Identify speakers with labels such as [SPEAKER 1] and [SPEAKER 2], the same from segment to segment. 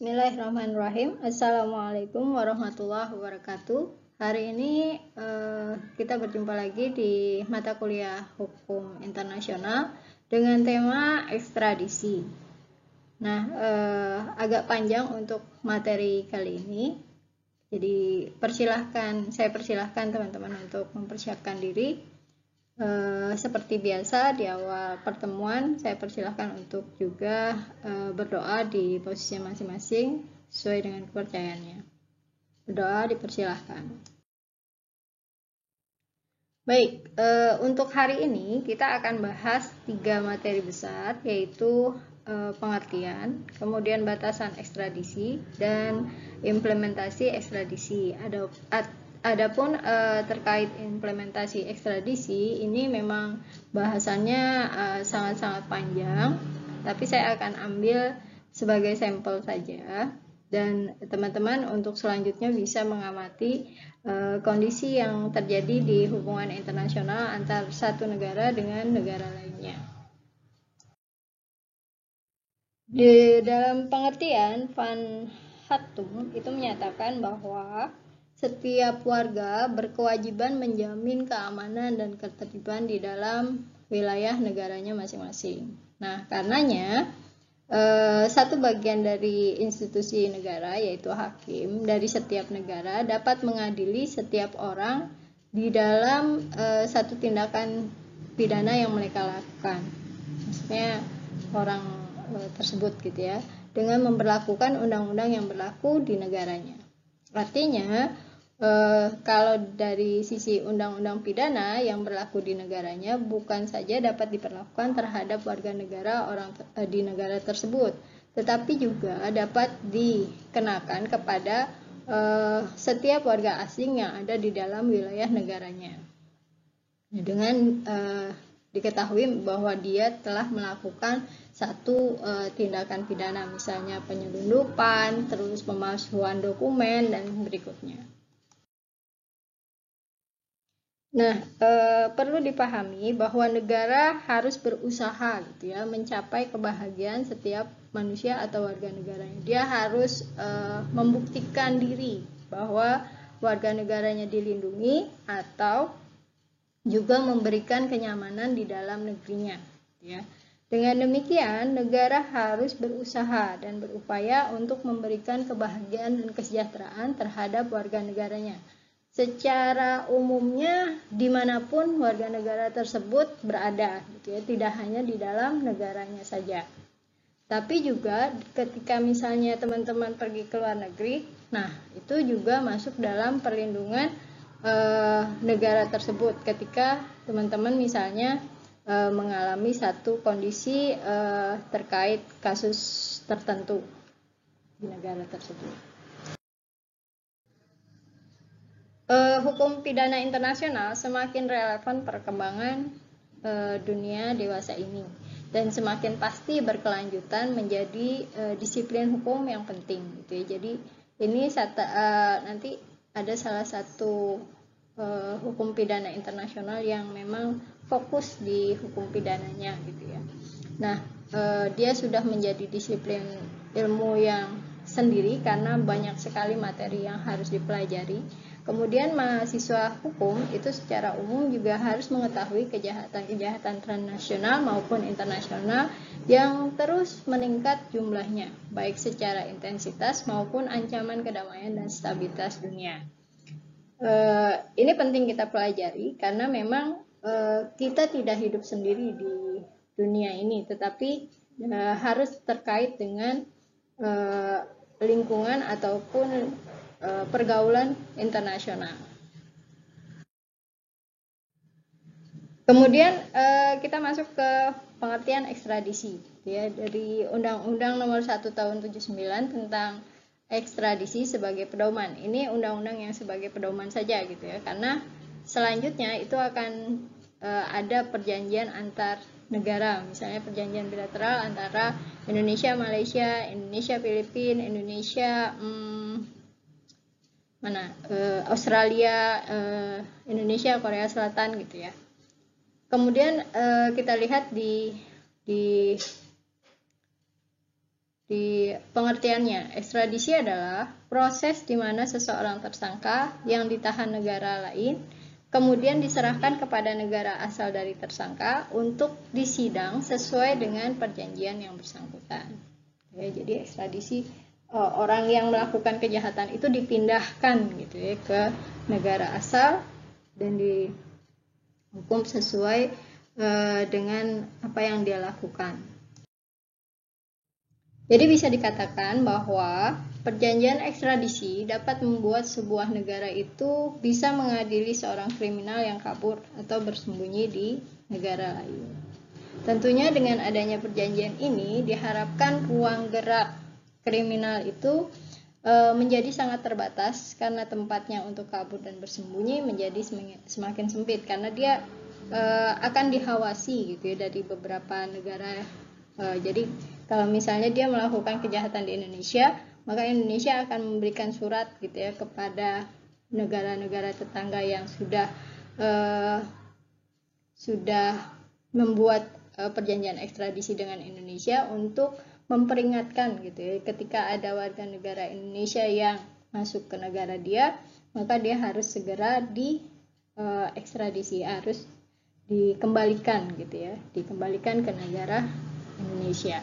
[SPEAKER 1] Bismillahirrahmanirrahim. Assalamualaikum warahmatullahi wabarakatuh. Hari ini kita berjumpa lagi di mata kuliah Hukum Internasional dengan tema ekstradisi. Nah, agak panjang untuk materi kali ini. Jadi saya persilahkan teman-teman untuk mempersiapkan diri. Seperti biasa di awal pertemuan saya persilahkan untuk juga berdoa di posisi masing-masing sesuai dengan kepercayaannya. Berdoa dipersilahkan. Baik, untuk hari ini kita akan bahas 3 materi besar, yaitu pengertian, kemudian batasan ekstradisi, dan implementasi ekstradisi. Adapun terkait implementasi ekstradisi ini memang bahasannya sangat-sangat panjang, tapi saya akan ambil sebagai sampel saja, dan teman-teman untuk selanjutnya bisa mengamati kondisi yang terjadi di hubungan internasional antar satu negara dengan negara lainnya. Di dalam pengertian, Van Hattum itu menyatakan bahwa setiap warga berkewajiban menjamin keamanan dan ketertiban di dalam wilayah negaranya masing-masing. Nah, karenanya satu bagian dari institusi negara, yaitu hakim dari setiap negara, dapat mengadili setiap orang di dalam satu tindakan pidana yang mereka lakukan. Maksudnya orang tersebut gitu ya, dengan memberlakukan undang-undang yang berlaku di negaranya. Artinya kalau dari sisi undang-undang pidana yang berlaku di negaranya bukan saja dapat diperlakukan terhadap warga negara di negara tersebut, tetapi juga dapat dikenakan kepada setiap warga asing yang ada di dalam wilayah negaranya. Dengan diketahui bahwa dia telah melakukan satu tindakan pidana, misalnya penyelundupan, terus pemalsuan dokumen, dan berikutnya. Nah, perlu dipahami bahwa negara harus berusaha gitu ya, mencapai kebahagiaan setiap manusia atau warga negaranya. Dia harus membuktikan diri bahwa warga negaranya dilindungi atau juga memberikan kenyamanan di dalam negerinya ya. Dengan demikian, negara harus berusaha dan berupaya untuk memberikan kebahagiaan dan kesejahteraan terhadap warga negaranya. Secara umumnya dimanapun warga negara tersebut berada gitu ya, tidak hanya di dalam negaranya saja, tapi juga ketika misalnya teman-teman pergi ke luar negeri, nah itu juga masuk dalam perlindungan negara tersebut ketika teman-teman misalnya mengalami satu kondisi terkait kasus tertentu di negara tersebut. Hukum pidana internasional semakin relevan perkembangan dunia dewasa ini dan semakin pasti berkelanjutan menjadi disiplin hukum yang penting gitu ya. Jadi ini nanti ada salah satu hukum pidana internasional yang memang fokus di hukum pidananya gitu ya. Nah, dia sudah menjadi disiplin ilmu yang sendiri karena banyak sekali materi yang harus dipelajari. Kemudian mahasiswa hukum itu secara umum juga harus mengetahui kejahatan-kejahatan transnasional maupun internasional yang terus meningkat jumlahnya, baik secara intensitas maupun ancaman kedamaian dan stabilitas dunia. Ini penting kita pelajari karena memang kita tidak hidup sendiri di dunia ini, tetapi harus terkait dengan lingkungan ataupun pergaulan internasional. Kemudian kita masuk ke pengertian ekstradisi ya, dari Undang-Undang Nomor 1 Tahun 79 tentang ekstradisi sebagai pedoman. Ini undang-undang yang sebagai pedoman saja gitu ya, karena selanjutnya itu akan ada perjanjian antar negara, misalnya perjanjian bilateral antara Indonesia Malaysia, Indonesia Filipina, Indonesia Australia, Indonesia Korea Selatan gitu ya. Kemudian kita lihat di Di pengertiannya, ekstradisi adalah proses di mana seseorang tersangka yang ditahan negara lain kemudian diserahkan kepada negara asal dari tersangka untuk disidang sesuai dengan perjanjian yang bersangkutan. Ya, jadi ekstradisi orang yang melakukan kejahatan itu dipindahkan gitu ya ke negara asal dan dihukum sesuai dengan apa yang dia lakukan. Jadi bisa dikatakan bahwa perjanjian ekstradisi dapat membuat sebuah negara itu bisa mengadili seorang kriminal yang kabur atau bersembunyi di negara lain. Tentunya dengan adanya perjanjian ini diharapkan ruang gerak kriminal itu menjadi sangat terbatas karena tempatnya untuk kabur dan bersembunyi menjadi semakin sempit karena dia akan dihawasi gitu ya dari beberapa negara. Jadi kalau misalnya dia melakukan kejahatan di Indonesia, maka Indonesia akan memberikan surat gitu ya kepada negara-negara tetangga yang sudah membuat perjanjian ekstradisi dengan Indonesia untuk memperingatkan gitu ya ketika ada warga negara Indonesia yang masuk ke negara dia, maka dia harus segera ekstradisi, harus dikembalikan gitu ya, dikembalikan ke negara Indonesia.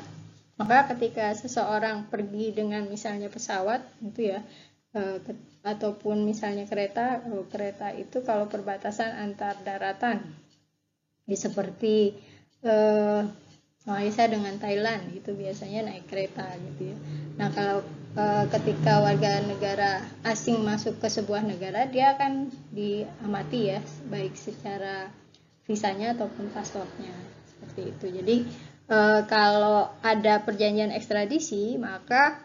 [SPEAKER 1] Maka ketika seseorang pergi dengan misalnya pesawat itu ya ataupun misalnya kereta itu kalau perbatasan antar daratan seperti Malaysia dengan Thailand itu biasanya naik kereta gitu ya. Nah kalau ketika warga negara asing masuk ke sebuah negara, dia akan diamati ya baik secara visanya ataupun paspornya seperti itu. Jadi kalau ada perjanjian ekstradisi, maka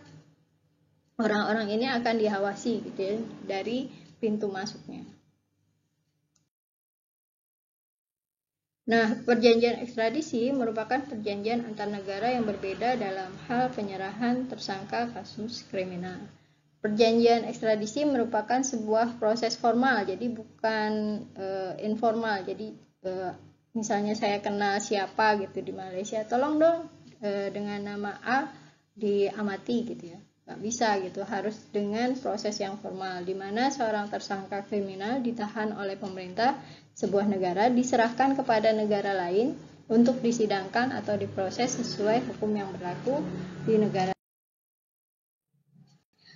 [SPEAKER 1] orang-orang ini akan dihawasi gitu ya, dari pintu masuknya. Nah, perjanjian ekstradisi merupakan perjanjian antar negara yang berbeda dalam hal penyerahan tersangka kasus kriminal. Perjanjian ekstradisi merupakan sebuah proses formal, jadi bukan informal. Jadi misalnya saya kenal siapa gitu di Malaysia, tolong dong dengan nama A diamati gitu ya, nggak bisa gitu, harus dengan proses yang formal di mana seorang tersangka kriminal ditahan oleh pemerintah sebuah negara diserahkan kepada negara lain untuk disidangkan atau diproses sesuai hukum yang berlaku di negara.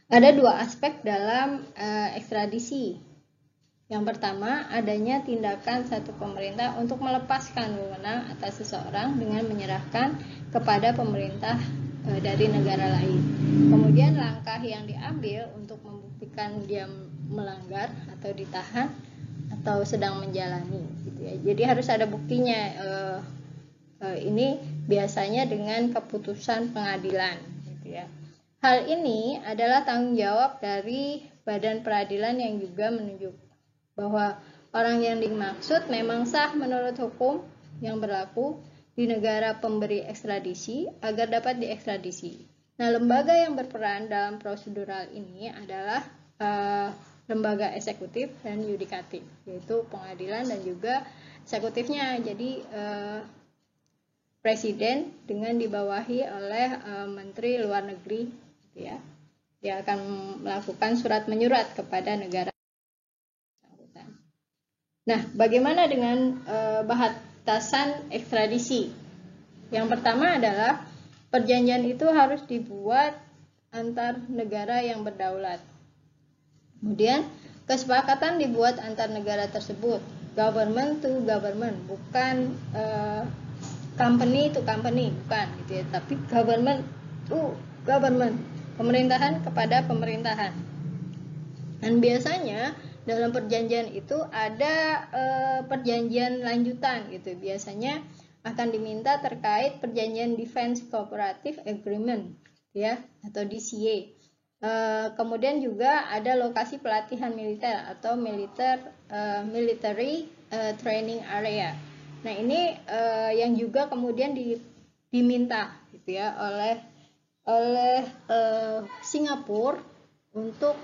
[SPEAKER 1] Ada dua aspek dalam ekstradisi. Yang pertama, adanya tindakan satu pemerintah untuk melepaskan wewenang atas seseorang dengan menyerahkan kepada pemerintah dari negara lain. Kemudian langkah yang diambil untuk membuktikan dia melanggar atau ditahan atau sedang menjalani gitu ya. Jadi harus ada buktinya. Ini biasanya dengan keputusan pengadilan gitu ya. Hal ini adalah tanggung jawab dari badan peradilan yang juga menunjukkan bahwa orang yang dimaksud memang sah menurut hukum yang berlaku di negara pemberi ekstradisi agar dapat diekstradisi. Nah, lembaga yang berperan dalam prosedural ini adalah lembaga eksekutif dan yudikatif, yaitu pengadilan dan juga eksekutifnya. Jadi presiden dengan dibawahi oleh menteri luar negeri, gitu ya. Dia akan melakukan surat menyurat kepada negara. Nah, bagaimana dengan batasan ekstradisi? Yang pertama adalah perjanjian itu harus dibuat antar negara yang berdaulat. Kemudian kesepakatan dibuat antar negara tersebut, government to government, bukan company to company, bukan gitu ya, tapi government to government, pemerintahan kepada pemerintahan. Dan biasanya dalam perjanjian itu ada perjanjian lanjutan gitu. Biasanya akan diminta terkait perjanjian Defense Cooperative Agreement ya atau DCA. Kemudian juga ada lokasi pelatihan militer atau military training area. Nah, ini yang juga kemudian diminta gitu ya oleh Singapura untuk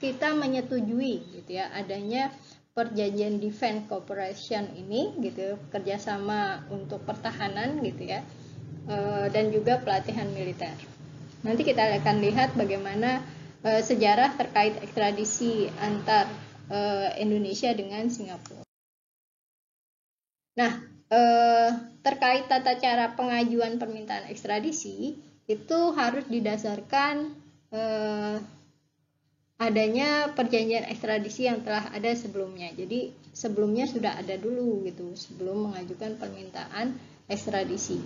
[SPEAKER 1] kita menyetujui gitu ya adanya perjanjian Defense Cooperation ini gitu, kerjasama untuk pertahanan gitu ya, dan juga pelatihan militer. Nanti kita akan lihat bagaimana sejarah terkait ekstradisi antar Indonesia dengan Singapura. Nah, terkait tata cara pengajuan permintaan ekstradisi itu harus didasarkan adanya perjanjian ekstradisi yang telah ada sebelumnya. Jadi sebelumnya sudah ada dulu gitu sebelum mengajukan permintaan ekstradisi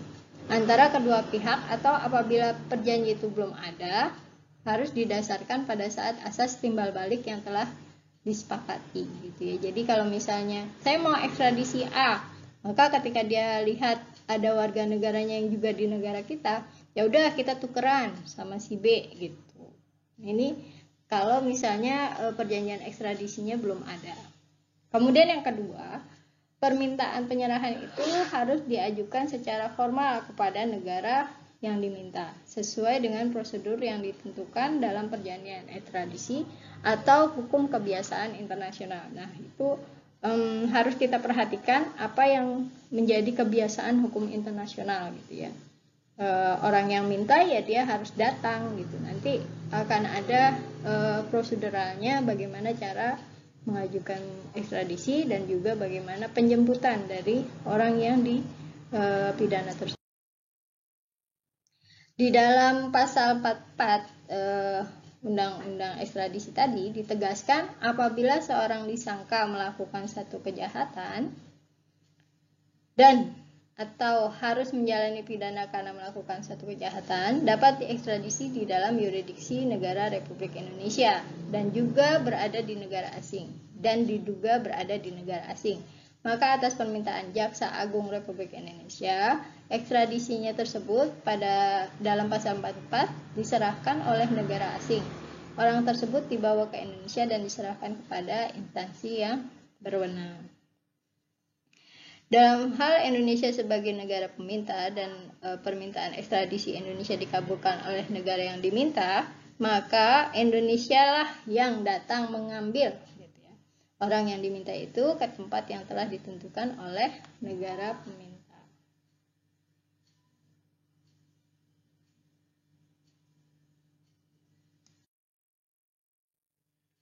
[SPEAKER 1] antara kedua pihak, atau apabila perjanjian itu belum ada harus didasarkan pada saat asas timbal balik yang telah disepakati gitu ya. Jadi kalau misalnya saya mau ekstradisi A, maka ketika dia lihat ada warga negaranya yang juga di negara kita, ya udah kita tukeran sama si B gitu. Ini kalau misalnya perjanjian ekstradisinya belum ada. Kemudian yang kedua, permintaan penyerahan itu harus diajukan secara formal kepada negara yang diminta sesuai dengan prosedur yang ditentukan dalam perjanjian ekstradisi atau hukum kebiasaan internasional. Nah, itu harus kita perhatikan apa yang menjadi kebiasaan hukum internasional gitu ya. Orang yang minta ya dia harus datang gitu. Nanti akan ada proseduralnya bagaimana cara mengajukan ekstradisi dan juga bagaimana penjemputan dari orang yang dipidana tersebut. Di dalam pasal 44 Undang-Undang ekstradisi tadi ditegaskan apabila seorang disangka melakukan satu kejahatan dan atau harus menjalani pidana karena melakukan satu kejahatan dapat diekstradisi di dalam yurisdiksi negara Republik Indonesia dan juga berada di negara asing dan diduga berada di negara asing. Maka atas permintaan Jaksa Agung Republik Indonesia, ekstradisinya tersebut pada dalam pasal 44 diserahkan oleh negara asing. Orang tersebut dibawa ke Indonesia dan diserahkan kepada instansi yang berwenang. Dalam hal Indonesia sebagai negara peminta dan permintaan ekstradisi Indonesia dikabulkan oleh negara yang diminta, maka Indonesia lah yang datang mengambil gitu ya, orang yang diminta itu ke tempat yang telah ditentukan oleh negara peminta.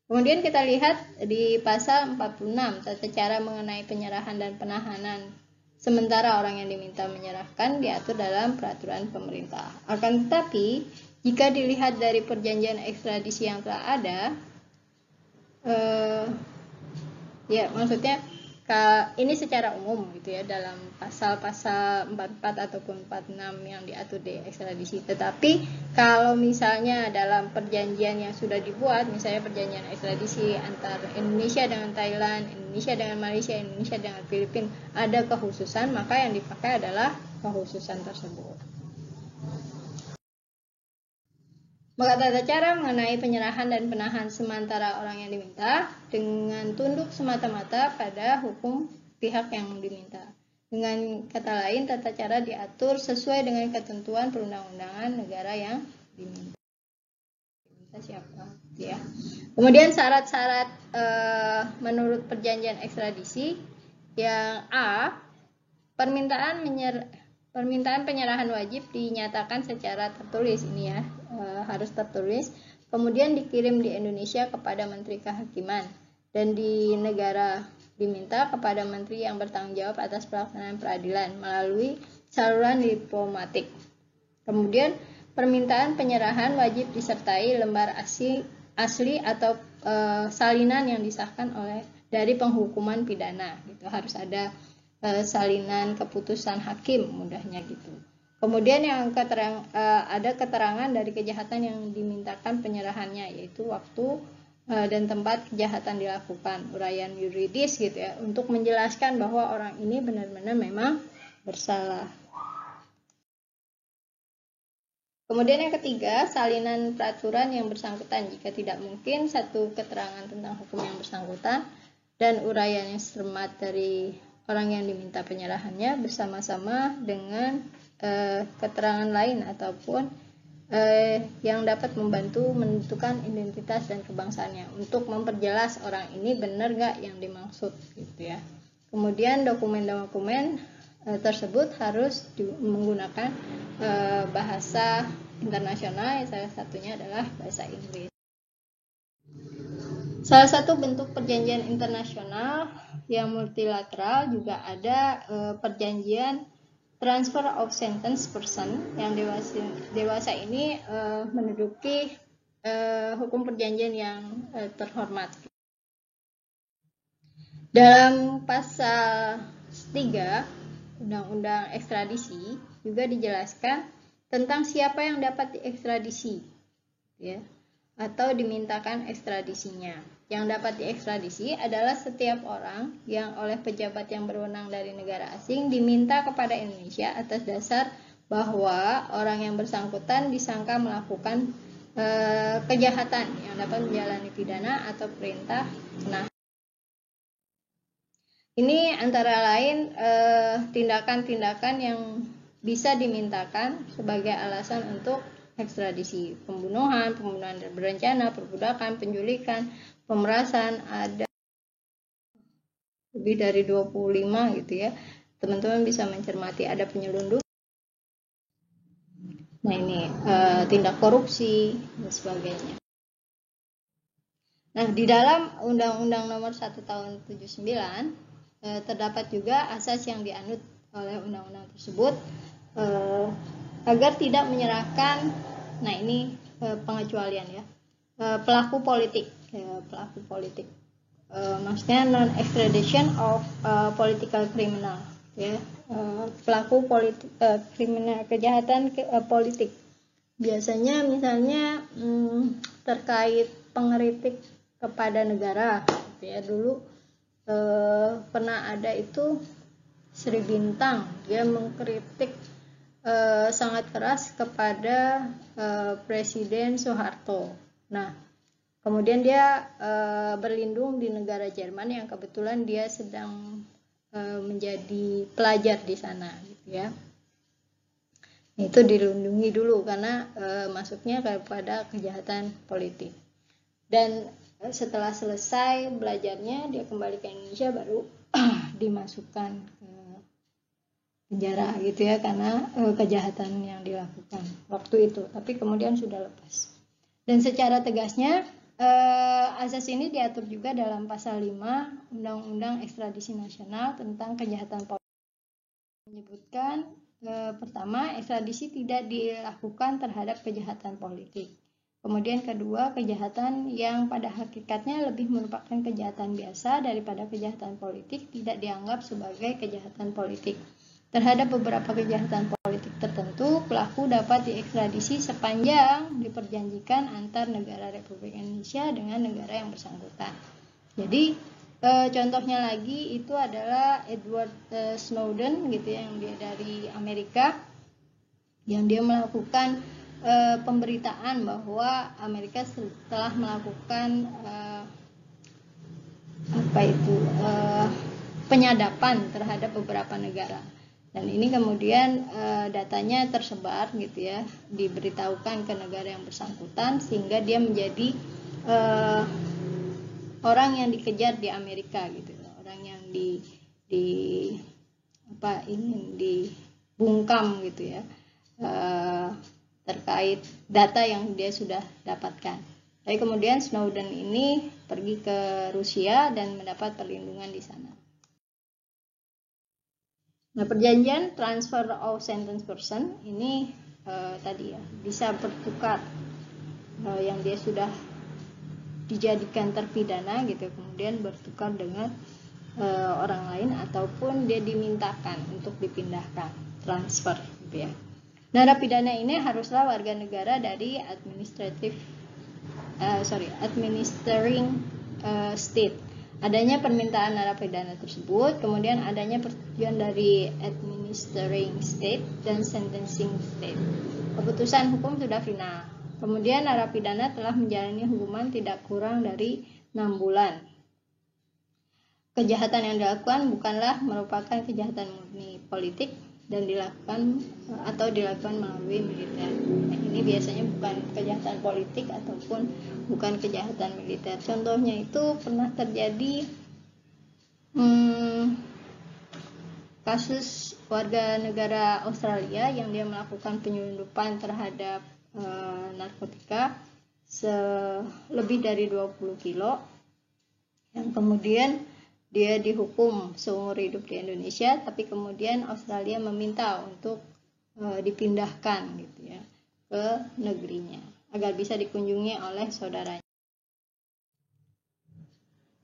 [SPEAKER 1] Kemudian kita lihat di pasal 46 tata cara mengenai penyerahan dan penahanan sementara orang yang diminta menyerahkan diatur dalam peraturan pemerintah. Akan tetapi jika dilihat dari perjanjian ekstradisi yang telah ada, ya maksudnya ini secara umum gitu ya dalam pasal-pasal 44 ataupun 46 yang diatur di ekstradisi. Tetapi kalau misalnya dalam perjanjian yang sudah dibuat, misalnya perjanjian ekstradisi antara Indonesia dengan Thailand, Indonesia dengan Malaysia, Indonesia dengan Filipina, ada kekhususan, maka yang dipakai adalah kekhususan tersebut. Maka tata cara mengenai penyerahan dan penahan sementara orang yang diminta dengan tunduk semata-mata pada hukum pihak yang diminta. Dengan kata lain, tata cara diatur sesuai dengan ketentuan perundang-undangan negara yang diminta. Siapa? Ya. Kemudian syarat-syarat menurut perjanjian ekstradisi yang A, permintaan penyerahan wajib dinyatakan secara tertulis ini ya, harus tertulis, kemudian dikirim di Indonesia kepada Menteri Kehakiman dan di negara diminta kepada menteri yang bertanggung jawab atas pelaksanaan peradilan melalui saluran diplomatik. Kemudian permintaan penyerahan wajib disertai lembar asli atau salinan yang disahkan dari penghukuman pidana gitu, harus ada salinan keputusan hakim mudahnya gitu. Kemudian yang ada keterangan dari kejahatan yang dimintakan penyerahannya, yaitu waktu dan tempat kejahatan dilakukan, uraian yuridis gitu ya, untuk menjelaskan bahwa orang ini benar-benar memang bersalah. Kemudian yang ketiga, salinan peraturan yang bersangkutan jika tidak mungkin satu keterangan tentang hukum yang bersangkutan dan uraian yang cermat dari orang yang diminta penyerahannya bersama-sama dengan keterangan lain ataupun yang dapat membantu menentukan identitas dan kebangsaannya untuk memperjelas orang ini benar nggak yang dimaksud gitu ya. Kemudian dokumen-dokumen tersebut harus menggunakan bahasa internasional, salah satunya adalah bahasa Inggris. Salah satu bentuk perjanjian internasional yang multilateral juga ada perjanjian transfer of sentence person, yang dewasa ini menduduki hukum perjanjian yang terhormat. Dalam pasal 3 Undang-Undang Ekstradisi juga dijelaskan tentang siapa yang dapat diekstradisi, ya, atau dimintakan ekstradisinya. Yang dapat diekstradisi adalah setiap orang yang oleh pejabat yang berwenang dari negara asing diminta kepada Indonesia atas dasar bahwa orang yang bersangkutan disangka melakukan kejahatan yang dapat menjalani pidana atau perintah penahanan. Ini antara lain tindakan-tindakan yang bisa dimintakan sebagai alasan untuk ekstradisi: pembunuhan berencana, perbudakan, penculikan, pemerasan, ada lebih dari 25 gitu ya. Teman-teman bisa mencermati, ada penyelundupan. Nah ini tindak korupsi dan sebagainya. Nah di dalam Undang-Undang Nomor 1 Tahun 79 terdapat juga asas yang dianut oleh undang-undang tersebut agar tidak menyerahkan, nah ini pengecualian ya, pelaku politik, maksudnya non extradition of political criminal, ya, pelaku politik, kriminal, kejahatan politik. Biasanya misalnya terkait pengkritik kepada negara, gitu ya. Dulu pernah ada itu Sri Bintang, dia mengkritik sangat keras kepada Presiden Soeharto. Nah, kemudian dia berlindung di negara Jerman yang kebetulan dia sedang menjadi pelajar di sana, gitu ya. Itu dilindungi dulu karena masuknya kepada kejahatan politik. Dan setelah selesai belajarnya, dia kembali ke Indonesia, baru dimasukkan ke penjara gitu ya, karena kejahatan yang dilakukan waktu itu, tapi kemudian sudah lepas. Dan secara tegasnya asas ini diatur juga dalam pasal 5 Undang-Undang Ekstradisi Nasional tentang kejahatan politik. Menyebutkan pertama, ekstradisi tidak dilakukan terhadap kejahatan politik. Kemudian kedua, kejahatan yang pada hakikatnya lebih merupakan kejahatan biasa daripada kejahatan politik tidak dianggap sebagai kejahatan politik. Terhadap beberapa kejahatan politik tertentu, pelaku dapat diekstradisi sepanjang diperjanjikan antar negara Republik Indonesia dengan negara yang bersangkutan. Jadi contohnya lagi itu adalah Edward Snowden gitu ya, yang dia dari Amerika, yang dia melakukan pemberitaan bahwa Amerika telah melakukan penyadapan terhadap beberapa negara. Dan ini kemudian datanya tersebar gitu ya, diberitahukan ke negara yang bersangkutan, sehingga dia menjadi orang yang dikejar di Amerika gitu, orang yang ingin dibungkam gitu ya, terkait data yang dia sudah dapatkan. Tapi kemudian Snowden ini pergi ke Rusia dan mendapat perlindungan di sana. Nah, perjanjian transfer of sentence person ini tadi ya, bisa bertukar yang dia sudah dijadikan terpidana gitu, kemudian bertukar dengan orang lain, ataupun dia dimintakan untuk dipindahkan, transfer gitu ya. Narapidana ini haruslah warga negara dari administering state. Adanya permintaan narapidana tersebut, kemudian adanya persetujuan dari administering state dan sentencing state. Keputusan hukum sudah final. Kemudian narapidana telah menjalani hukuman tidak kurang dari 6 bulan. Kejahatan yang dilakukan bukanlah merupakan kejahatan murni politik dan dilakukan melalui militer. Nah, ini biasanya bukan kejahatan politik ataupun bukan kejahatan militer. Contohnya itu pernah terjadi kasus warga negara Australia yang dia melakukan penyelundupan terhadap narkotika lebih dari 20 kilo, yang kemudian dia dihukum seumur hidup di Indonesia, tapi kemudian Australia meminta untuk dipindahkan gitu ya ke negerinya agar bisa dikunjungi oleh saudaranya.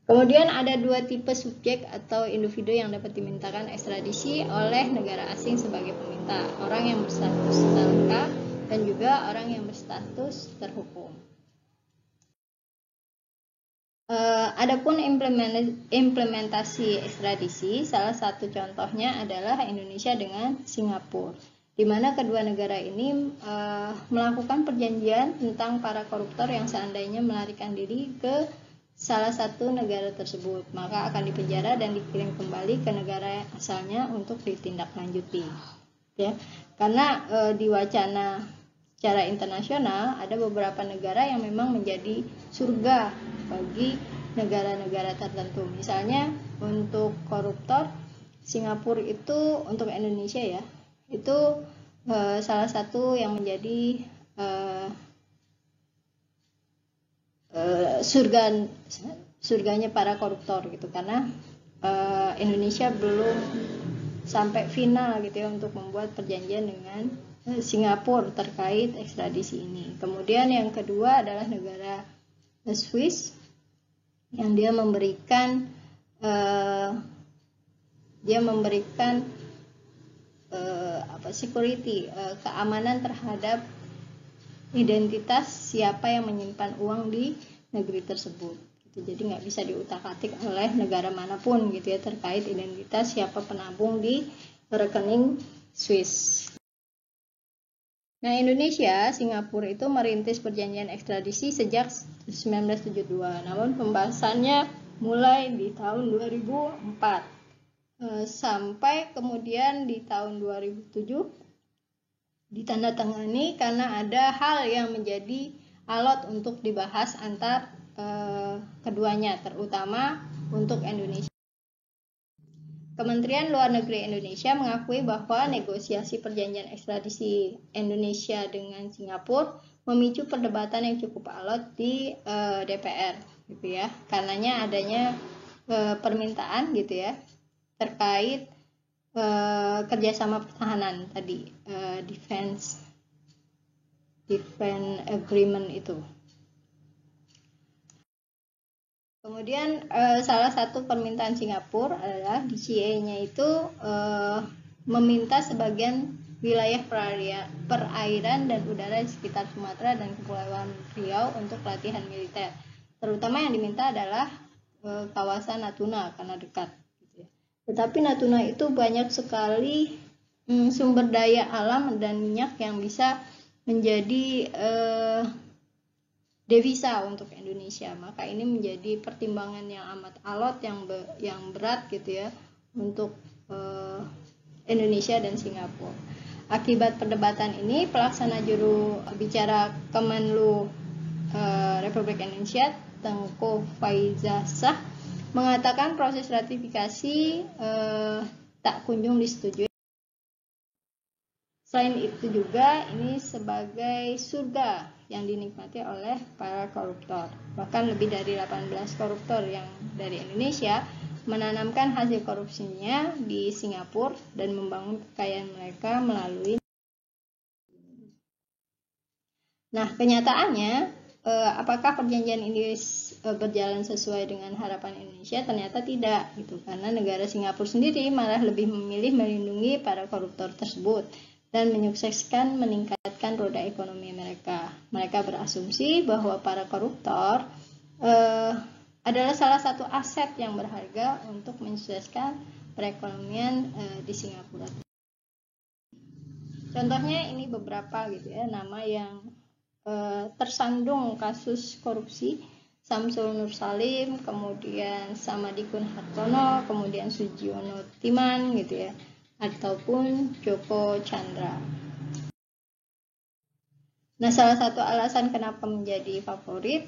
[SPEAKER 1] Kemudian ada dua tipe subjek atau individu yang dapat dimintakan ekstradisi oleh negara asing sebagai peminta, orang yang berstatus tersangka dan juga orang yang berstatus terhukum. Adapun implementasi ekstradisi, salah satu contohnya adalah Indonesia dengan Singapura, di mana kedua negara ini melakukan perjanjian tentang para koruptor yang seandainya melarikan diri ke salah satu negara tersebut, maka akan dipenjara dan dikirim kembali ke negara asalnya untuk ditindaklanjuti. Ya, karena di wacana secara internasional ada beberapa negara yang memang menjadi surga bagi negara-negara tertentu. Misalnya untuk koruptor, Singapura itu untuk Indonesia ya, itu salah satu yang menjadi surganya para koruptor gitu, karena Indonesia belum sampai final gitu ya untuk membuat perjanjian dengan Singapura terkait ekstradisi ini. Kemudian yang kedua adalah negara Swiss yang dia memberikan security, keamanan terhadap identitas siapa yang menyimpan uang di negeri tersebut. Jadi nggak bisa diutak-atik oleh negara manapun gitu ya terkait identitas siapa penabung di rekening Swiss. Nah, Indonesia, Singapura itu merintis perjanjian ekstradisi sejak 1972. Namun pembahasannya mulai di tahun 2004 sampai kemudian di tahun 2007 ditandatangani karena ada hal yang menjadi alot untuk dibahas antar keduanya, terutama untuk Indonesia. Kementerian Luar Negeri Indonesia mengakui bahwa negosiasi perjanjian ekstradisi Indonesia dengan Singapura memicu perdebatan yang cukup alot di DPR gitu ya. Karenanya adanya permintaan gitu ya terkait kerjasama pertahanan tadi, defense agreement itu. Kemudian salah satu permintaan Singapura adalah DCA-nya itu meminta sebagian wilayah perairan dan udara di sekitar Sumatera dan Kepulauan Riau untuk latihan militer. Terutama yang diminta adalah kawasan Natuna karena dekat. Gitu ya. Tetapi Natuna itu banyak sekali sumber daya alam dan minyak yang bisa menjadi devisa untuk Indonesia, maka ini menjadi pertimbangan yang amat alot yang berat gitu ya untuk Indonesia dan Singapura. Akibat perdebatan ini, pelaksana juru bicara Kemenlu Republik Indonesia Tengku Faizasah mengatakan proses ratifikasi tak kunjung disetujui. Selain itu juga ini sebagai surga yang dinikmati oleh para koruptor. Bahkan lebih dari 18 koruptor yang dari Indonesia menanamkan hasil korupsinya di Singapura dan membangun kekayaan mereka melalui. Nah, kenyataannya apakah perjanjian ini berjalan sesuai dengan harapan Indonesia? Ternyata tidak gitu, karena negara Singapura sendiri malah lebih memilih melindungi para koruptor tersebut dan menyukseskan meningkatkan roda ekonomi mereka. Mereka berasumsi bahwa para koruptor adalah salah satu aset yang berharga untuk mensukseskan perekonomian di Singapura. Contohnya ini beberapa gitu ya nama yang tersandung kasus korupsi: Samsul Nur Salim, kemudian Samadikun Hartono, kemudian Sujiono Timan gitu ya, ataupun Joko Chandra. Nah, salah satu alasan kenapa menjadi favorit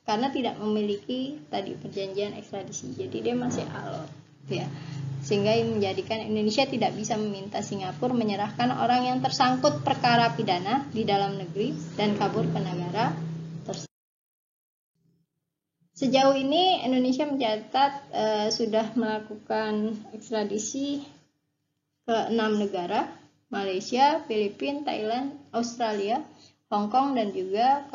[SPEAKER 1] karena tidak memiliki tadi perjanjian ekstradisi, jadi dia masih alot ya. sehingga menjadikan Indonesia tidak bisa meminta Singapura menyerahkan orang yang tersangkut perkara pidana di dalam negeri dan kabur ke negara tersebut. Sejauh ini Indonesia mencatat sudah melakukan ekstradisi ke 6 negara, Malaysia, Filipina, Thailand, Australia, Hong Kong, dan juga